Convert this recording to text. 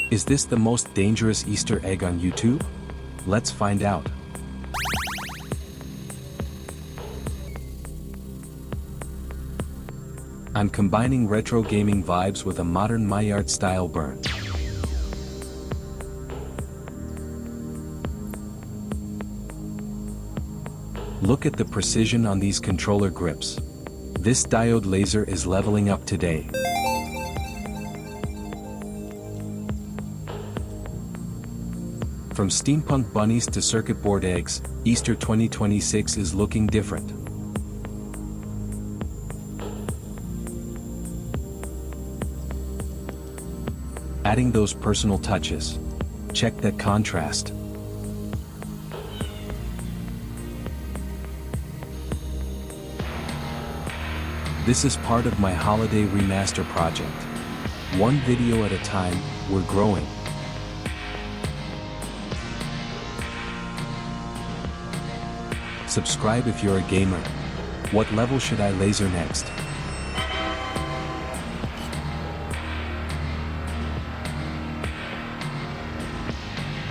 Is this the most dangerous Easter egg on YouTube? Let's find out. I'm combining retro gaming vibes with a modern Maillard Style burn. Look at the precision on these controller grips. This diode laser is leveling up today. From steampunk bunnies to circuit board eggs, Easter 2026 is looking different. Adding those personal touches. Check that contrast. This is part of my holiday remaster project. One video at a time, we're growing. Subscribe if you're a gamer. What level should I laser next?